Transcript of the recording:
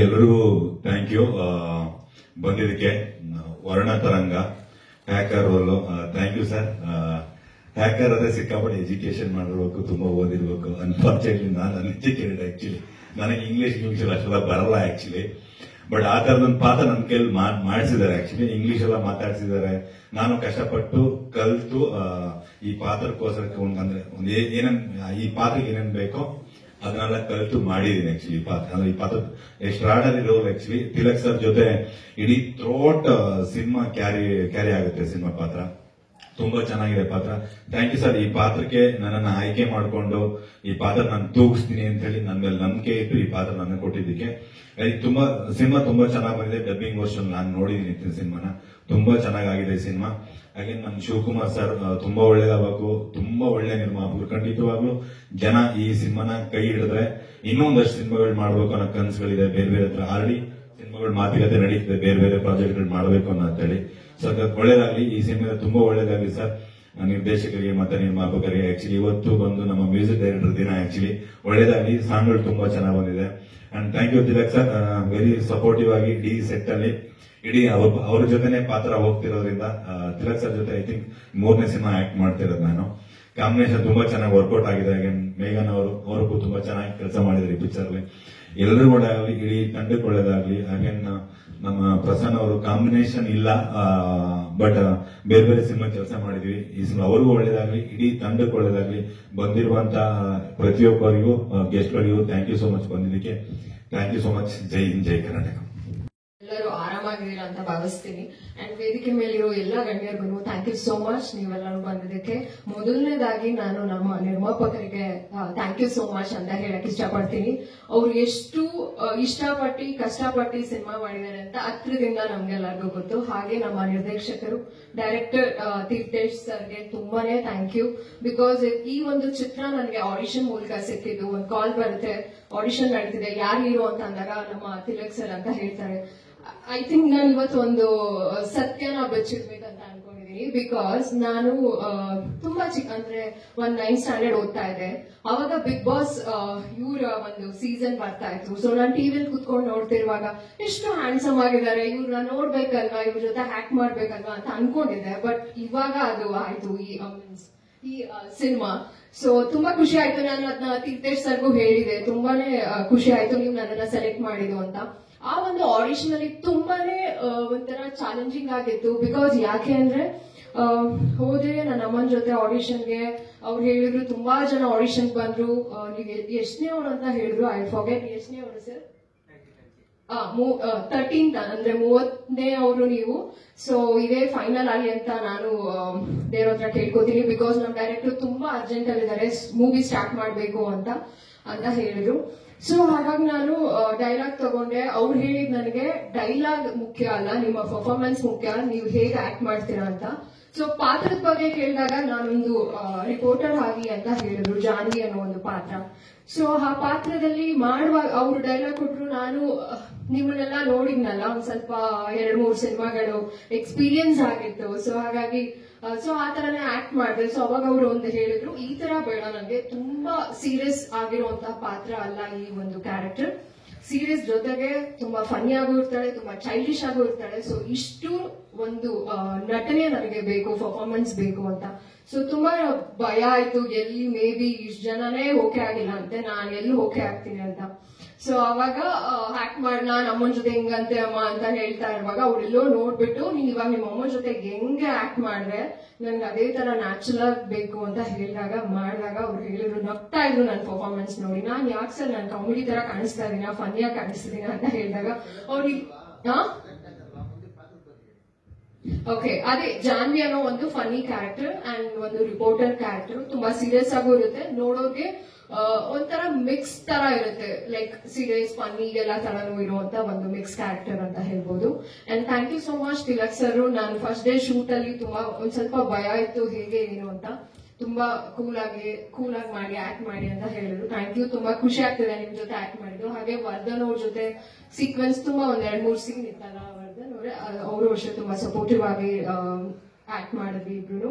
ಎಲ್ಲರಿಗೂ thank you ಬಂದಿದ್ದಕ್ಕೆ. ವರ್ಣ ತರಂಗ hacker role, thank you sir. Hacker ಅದೇ ಸಿಕ್ಕಾಪಟ್ಟೆ ಎಜುಕೇಶನ್ ಮಾಡಿರ್ಬೇಕು, ತುಂಬಾ ಓದಿರ್ಬೇಕು. ಅನ್ಫಾರ್ಚುನೇಟ್ಲಿ ನಾನು ಅನ್ಎಜುಕೇಟೆಡ್ ಆಕ್ಚುಲಿ, ನನಗೆ ಇಂಗ್ಲಿಷ್ ಅಷ್ಟೆಲ್ಲ ಬರಲ್ಲ ಆಕ್ಚುಲಿ. ಬಟ್ ಆ ತರದೊಂದು ಪಾತ್ರ ನನ್ನ ಕೈಲಿ ಮಾಡಿಸಿದ್ದಾರೆ. ಆಕ್ಚುಲಿ ಇಂಗ್ಲಿಷ್ ಎಲ್ಲ ಮಾತಾಡ್ಸಿದ್ದಾರೆ. ನಾನು ಕಷ್ಟಪಟ್ಟು ಕಲ್ತು ಈ ಪಾತ್ರಕ್ಕೋಸ್ಕರ ಅಂದ್ರೆ ಈ ಪಾತ್ರಕ್ಕೆ ಏನೇನ್ ಬೇಕೋ ಅದನ್ನೆಲ್ಲ ಕಲ್ತು ಮಾಡಿದೀನಿ. ಆಕ್ಚುಲಿ ಈ ಪಾತ್ರ extraordinary role. Actually Tilak sir ಜೊತೆ ಇಡೀ ಥ್ರೋಟ್ ಸಿನಿಮಾ ಕ್ಯಾರಿ ಆಗುತ್ತೆ. ಸಿನಿಮಾ ಪಾತ್ರ ತುಂಬಾ ಚೆನ್ನಾಗಿದೆ ಪಾತ್ರ. Thank you sir. ಈ ಪಾತ್ರಕ್ಕೆ ನನ್ನನ್ನು ಆಯ್ಕೆ ಮಾಡಿಕೊಂಡು ಈ ಪಾತ್ರ ನಾನು ತೂಗಿಸ್ತೀನಿ ಅಂತ ಹೇಳಿ ನನ್ನ ಮೇಲೆ ನಂಬಿಕೆ ಇಟ್ಟು ಈ ಪಾತ್ರ ನನ್ನ ಕೊಟ್ಟಿದ್ದಕ್ಕೆ. ಸಿನಿಮಾ ತುಂಬಾ ಚೆನ್ನಾಗಿ ಬಂದಿದೆ. ಡಬ್ಬಿಂಗ್ ವರ್ಷನ್ ನಾನು ನೋಡಿದೀನಿ ಸಿನಿಮಾನ, ತುಂಬಾ ಚೆನ್ನಾಗಿದೆ ಈ ಸಿನಿಮಾ. ಹಾಗೆ ನಮ್ಮ ಶಿವಕುಮಾರ್ ಸರ್ ತುಂಬಾ ಒಳ್ಳೇದಾಗಬೇಕು, ತುಂಬಾ ಒಳ್ಳೆ ನಿರ್ಮಾಪಕರು. ಖಂಡಿತವಾಗ್ಲೂ ಜನ ಈ ಸಿನಿಮಾನ ಕೈ ಹಿಡಿದ್ರೆ ಇನ್ನೊಂದಷ್ಟು ಸಿನಿಮಾಗಳು ಮಾಡ್ಬೇಕು ಅನ್ನೋ ಕನಸುಗಳಿದೆ. ಬೇರೆ ಬೇರೆ ಹತ್ರ ಆಲ್ರೆಡಿ ಸಿನಿಮಾಗಳು ಮಾತುಕತೆ ನಡೀತಿದೆ, ಬೇರೆ ಬೇರೆ ಪ್ರಾಜೆಕ್ಟ್ಗಳು ಮಾಡಬೇಕು ಅಂತ ಹೇಳಿ. ಸೊ ಒಳ್ಳೇದಾಗ್ಲಿ, ಈ ಸಿನಿಮಾ ತುಂಬಾ ಒಳ್ಳೇದಾಗ್ಲಿ ಸರ್. ನಿರ್ದೇಶಕರಿಗೆ ಮತ್ತೆ ನಿರ್ಮಾಪಕರಿಗೆ. ಆಕ್ಚುಲಿ ಇವತ್ತು ಬಂದು ನಮ್ಮ ಮ್ಯೂಸಿಕ್ ಡೈರೆಕ್ಟರ್ ದಿನ. ಆಕ್ಚುಲಿ ಒಳ್ಳೇದಾಗ್ಲಿ, ಸಾಂಗ್ಗಳು ತುಂಬಾ ಚೆನ್ನಾಗಿ ಬಂದಿದೆ. And thank you Tilak sir, very supportive ಆಗಿ ಇಡೀ ಸೆಟ್ ಅಲ್ಲಿ ಇಡೀ ಅವ್ರ ಜೊತೆನೆ ಪಾತ್ರ ಹೋಗ್ತಿರೋದ್ರಿಂದ. ತಿಲಕ್ ಸರ್ ಜೊತೆ ಐ ಥಿಂಕ್ 3ನೇ ಸಿನಿಮಾ ಆಕ್ಟ್ ಮಾಡ್ತಿರೋದು ನಾನು. ಕಾಂಬಿನೇಷನ್ ತುಂಬಾ ಚೆನ್ನಾಗಿ ವರ್ಕೌಟ್ ಆಗಿದೆ. ಹಾಗೆ ಮೇಘನ್ ಅವ್ರಿಗೂ ತುಂಬಾ ಚೆನ್ನಾಗಿ ಕೆಲಸ ಮಾಡಿದ್ರು ಈ ಪಿಕ್ಚರ್ ಅಲ್ಲಿ. ಎಲ್ಲರಿಗೂ ಒಳ್ಳೆದಾಗ್ಲಿ, ಇಡೀ ತಂಡಕ್ಕೆ ಒಳ್ಳೇದಾಗ್ಲಿ. ಹಾಗೆ ನಮ್ಮ ಪ್ರಸನ್ನ ಅವರು ಕಾಂಬಿನೇಷನ್ ಇಲ್ಲ, ಬಟ್ ಬೇರೆ ಬೇರೆ ಸಿನಿಮಾ ಕೆಲಸ ಮಾಡಿದ್ವಿ. ಈ ಸಿನಿಮಾ ಅವ್ರಿಗೂ ಒಳ್ಳೇದಾಗ್ಲಿ, ಇಡೀ ತಂಡಕ್ಕೆ ಒಳ್ಳೇದಾಗ್ಲಿ. ಬಂದಿರುವಂತ ಪ್ರತಿಯೊಬ್ಬರಿಗೂ ಗೆಸ್ಟ್ಗಳಿಗೂ ಥ್ಯಾಂಕ್ ಯು ಸೋ ಮಚ್ ಬಂದಿದ್ದಕ್ಕೆ. Thank you so much. Jai Hind, Jai Karnataka. ಎಲ್ಲರೂ ಆರಾಮಾಗಿದ್ದೀರಾ ಅಂತ ಭಾವಿಸ್ತೀನಿ. ಅಂಡ್ ವೇದಿಕೆ ಮೇಲಿರೋ ಎಲ್ಲ ಗಣ್ಯರಿಗೂ ಥ್ಯಾಂಕ್ ಯು ಸೋ ಮಚ್ ನೀವೆಲ್ಲರೂ ಬಂದಿದ್ದಕ್ಕೆ. ಮೊದಲನೇದಾಗಿ ನಾನು ನಮ್ಮ ನಿರ್ಮಾಪಕರಿಗೆ ಥ್ಯಾಂಕ್ ಯು ಸೋ ಮಚ್ ಅಂತ ಹೇಳಕ್ ಇಷ್ಟಪಡ್ತೀನಿ. ಅವ್ರು ಎಷ್ಟು ಇಷ್ಟಪಟ್ಟು ಕಷ್ಟಪಟ್ಟು ಸಿನಿಮಾ ಮಾಡಿದ್ದಾರೆ ಅಂತ ಹತ್ರದಿಂದ ನಮ್ಗೆಲ್ಲರಿಗೂ ಗೊತ್ತು. ಹಾಗೆ ನಮ್ಮ ನಿರ್ದೇಶಕರು ಡೈರೆಕ್ಟರ್ ತೀರ್ಥೇಶ್ ಸರ್ಗೆ ತುಂಬಾನೇ ಥ್ಯಾಂಕ್ ಯು. ಬಿಕಾಸ್ ಈ ಒಂದು ಚಿತ್ರ ನನಗೆ ಆಡಿಷನ್ ಮೂಲಕ ಸಿಕ್ಕಿದ್ದು. ಒಂದು ಕಾಲ್ ಬರುತ್ತೆ, ಆಡಿಷನ್ ನಡೀತಿದೆ, ಯಾರು ಹೀರೋ ಅಂತ ಅಂದಾಗ ನಮ್ಮ ತಿಲಕ್ ಸರ್ ಅಂತ ಹೇಳ್ತಾರೆ. ಐ ಥಿಂಕ್ ನಾನು ಇವತ್ತು ಒಂದು ಸತ್ಯನ ಬಚ್ಚಿಡ್ಬೇಕಂತ ಅನ್ಕೊಂಡಿದೀನಿ. ಬಿಕಾಸ್ ನಾನು ತುಂಬಾ ಅಂದ್ರೆ 9th ಸ್ಟ್ಯಾಂಡರ್ಡ್ ಓದ್ತಾ ಇದ್ದೆ. ಅವಾಗ ಬಿಗ್ ಬಾಸ್ ಇವ್ರ ಒಂದು ಸೀಸನ್ ಬರ್ತಾ ಇತ್ತು. ಸೊ ನಾನು ಟಿವಿಯಲ್ಲಿ ಕುತ್ಕೊಂಡು ನೋಡ್ತಿರುವಾಗ ಎಷ್ಟು ಹ್ಯಾಂಡ್ಸಮ್ ಆಗಿದ್ದಾರೆ, ಇವ್ರನ್ನ ನೋಡ್ಬೇಕಲ್ವಾ, ಇವ್ರ ಜೊತೆ ಹ್ಯಾಕ್ ಮಾಡ್ಬೇಕಲ್ವಾ ಅಂತ ಅನ್ಕೊಂಡಿದ್ದೆ. ಬಟ್ ಇವಾಗ ಅದು ಆಯ್ತು ಈ ಸಿನಿಮಾ. ಸೊ ತುಂಬಾ ಖುಷಿ ಆಯ್ತು. ನಾನು ಅದನ್ನ ತೀರ್ಥೇಶ್ ಸರ್ಗೂ ಹೇಳಿದೆ, ತುಂಬಾನೇ ಖುಷಿ ಆಯ್ತು ನೀವು ನನ್ನನ್ನ ಸೆಲೆಕ್ಟ್ ಮಾಡಿದ್ದು ಅಂತ. ಆ ಒಂದು ಆಡಿಷನ್ ಅಲ್ಲಿ ತುಂಬಾನೇ ಒಂಥರ ಚಾಲೆಂಜಿಂಗ್ ಆಗಿತ್ತು. ಬಿಕಾಸ್ ಯಾಕೆ ಅಂದ್ರೆ ಹೋದೆ ನನ್ನ ಅಮ್ಮನ ಜೊತೆ ಆಡಿಷನ್ಗೆ. ಅವ್ರು ಹೇಳಿದ್ರು ತುಂಬಾ ಜನ ಆಡಿಷನ್ ಬಂದ್ರು. ನೀವು ಎಷ್ಟನೇ ಅವರು ಅಂತ ಹೇಳಿದ್ರು, ಐ ಫಾರ್ಗೆಟ್. ಎಷ್ಟನೇ ಅವರು ಸರ್? 13th ಅಂದ್ರೆ 30ನೇ ಅವರು ನೀವು. ಸೊ ಇದೇ ಫೈನಲ್ ಆಗಿ ಅಂತ ನಾನು ದೇವ್ರ ಹತ್ರ ಕೇಳ್ಕೊತೀನಿ. ಬಿಕಾಸ್ ನಮ್ಮ ಡೈರೆಕ್ಟರ್ ತುಂಬಾ ಅರ್ಜೆಂಟ್ ಅಲ್ಲಿದ್ದಾರೆ, ಮೂವಿ ಸ್ಟಾರ್ಟ್ ಮಾಡ್ಬೇಕು ಅಂತ ಹೇಳಿದ್ರು. ಸೊ ಹಾಗಾಗಿ ನಾನು ಡೈಲಾಗ್ ತಗೊಂಡೆ. ಅವ್ರು ಹೇಳಿದ್ ನನಗೆ ಡೈಲಾಗ್ ಮುಖ್ಯ ಅಲ್ಲ, ನಿಮ್ಮ ಪರ್ಫಾರ್ಮೆನ್ಸ್ ಮುಖ್ಯ, ನೀವು ಹೇಗೆ ಆಕ್ಟ್ ಮಾಡ್ತೀರಾ ಅಂತ. ಸೊ ಪಾತ್ರದ ಬಗ್ಗೆ ಕೇಳಿದಾಗ ನಾನೊಂದು ರಿಪೋರ್ಟರ್ ಆಗಿ ಅಂತ ಹೇಳಿದ್ರು, ಜಾನ್ವಿ ಅನ್ನೋ ಒಂದು ಪಾತ್ರ. ಸೊ ಆ ಪಾತ್ರದಲ್ಲಿ ಮಾಡುವಾಗ ಅವರು ಡೈಲಾಗ್ ಕೊಟ್ರು. ನಾನು ನಿಮ್ಮನ್ನೆಲ್ಲ ನೋಡಿದ್ನಲ್ಲ, ಒಂದ್ ಸ್ವಲ್ಪ 2-3 ಸಿನಿಮಾಗಳು ಎಕ್ಸ್ಪೀರಿಯನ್ಸ್ ಆಗಿತ್ತು. ಸೊ ಹಾಗಾಗಿ ಆ ತರನೇ ಆಕ್ಟ್ ಮಾಡಿದೆ. ಸೊ ಅವಾಗ ಅವರು ಒಂದು ಹೇಳಿದ್ರು, ಈ ತರ ಬೇಡ, ನನಗೆ ತುಂಬಾ ಸೀರಿಯಸ್ ಆಗಿರುವಂತಹ ಪಾತ್ರ ಅಲ್ಲ ಈ ಒಂದು ಕ್ಯಾರೆಕ್ಟರ್. ಸೀರಿಯಸ್ ಜೊತೆಗೆ ತುಂಬಾ ಫನ್ನಿ ಆಗು ಇರ್ತಾಳೆ, ತುಂಬಾ ಚೈಲ್ಡಿಶ್ ಆಗು ಇರ್ತಾಳೆ. ಸೊ ಇಷ್ಟು ಒಂದು ನಟನೆ ನನಗೆ ಬೇಕು, ಪರ್ಫಾರ್ಮೆನ್ಸ್ ಬೇಕು ಅಂತ. ಸೊ ತುಂಬಾ ಭಯ ಆಯ್ತು, ಎಲ್ಲಿ ಮೇ ಬಿ ಇಷ್ಟು ಜನನೇ ಓಕೆ ಆಗಿಲ್ಲ ಅಂತೆ, ನಾನು ಎಲ್ಲಿ ಓಕೆ ಆಗ್ತೀನಿ ಅಂತ. ಸೊ ಅವಾಗ ಹ್ಯಾಕ್ ಮಾಡಿ ನಾನು ಅಮ್ಮನ ಜೊತೆ ಹೆಂಗಂತೆ ಅಮ್ಮ ಅಂತ ಹೇಳ್ತಾ ಇರುವಾಗ ಅವ್ರೆಲ್ಲೋ ನೋಡ್ಬಿಟ್ಟು, ನೀನ್ ಇವಾಗ ನಿಮ್ಮ ಅಮ್ಮನ ಜೊತೆ ಹೆಂಗೆ ಆಕ್ಟ್ ಮಾಡಿದ್ರೆ ನನ್ಗೆ ಅದೇ ತರ ನ್ಯಾಚುರಲ್ ಬೇಕು ಅಂತ ಮಾಡಿದಾಗ ಅವ್ರು ಹೇಳಿದ್ರು, ನಗ್ತಾ ಇದ್ರು ನನ್ನ ಪರ್ಫಾರ್ಮೆನ್ಸ್ ನೋಡಿ. ನಾನ್ ಯಾಕೆ ಸರ್ ನಾನು ಕಾಮಿಡಿ ತರ ಕಾಣಿಸ್ತಾ ಇದೀನ, ಫನ್ನಿಯಾಗಿ ಕಾಣಿಸ್ತಿದೀನ ಅಂತ ಹೇಳಿದಾಗ ಅವ್ರಿಗೆ ಓಕೆ, ಅದೇ ಜಾನ್ವಿ ಅನ್ನೋ ಒಂದು ಫನ್ನಿ ಕ್ಯಾರೆಕ್ಟರ್ ಅಂಡ್ ಒಂದು ರಿಪೋರ್ಟರ್ ಕ್ಯಾರೆಕ್ಟರ್. ತುಂಬಾ ಸೀರಿಯಸ್ ಆಗೂ ಇರುತ್ತೆ, ನೋಡೋಕೆ ಒಂಥರ ಮಿಕ್ಸ್ ತರ ಇರುತ್ತೆ. ಲೈಕ್ ಸೀರಿಯಸ್ ಫನ್ನಿ ಎಲ್ಲ ತರನೂ ಇರುವಂತ ಒಂದು ಮಿಕ್ಸ್ ಕ್ಯಾರೆಕ್ಟರ್ ಅಂತ ಹೇಳ್ಬೋದು. And thank you so much Tilak sir. ನಾನು ಫಸ್ಟ್ ಡೇ ಶೂಟ್ ಅಲ್ಲಿ ತುಂಬಾ ಒಂದ್ ಸ್ವಲ್ಪ ಭಯ ಇತ್ತು, ಹೇಗೆ ಏನು ಅಂತ. ತುಂಬಾ ಕೂಲ್ ಆಗಿ ಮಾಡಿ ಆಕ್ಟ್ ಮಾಡಿ ಅಂತ ಹೇಳಿದ್ರು. ಥ್ಯಾಂಕ್ ಯು, ತುಂಬಾ ಖುಷಿ ಆಗ್ತಿದೆ ನಿಮ್ ಜೊತೆ ಆಕ್ಟ್ ಮಾಡಿದ್ದು. ಹಾಗೆ ವರ್ಧನ್ ಅವ್ರ ಜೊತೆ ಸೀಕ್ವೆನ್ಸ್ ತುಂಬಾ 1-2-3 ಸೀನ್ ಇತ್ತಲ್ಲ ವರ್ಧನ್ ಅವರೇ, ಅವರು ಅಷ್ಟೇ ತುಂಬಾ ಸಪೋರ್ಟಿವ್ ಆಗಿ ಆಕ್ಟ್ ಮಾಡಿದ್ವಿ ಇಬ್ರು.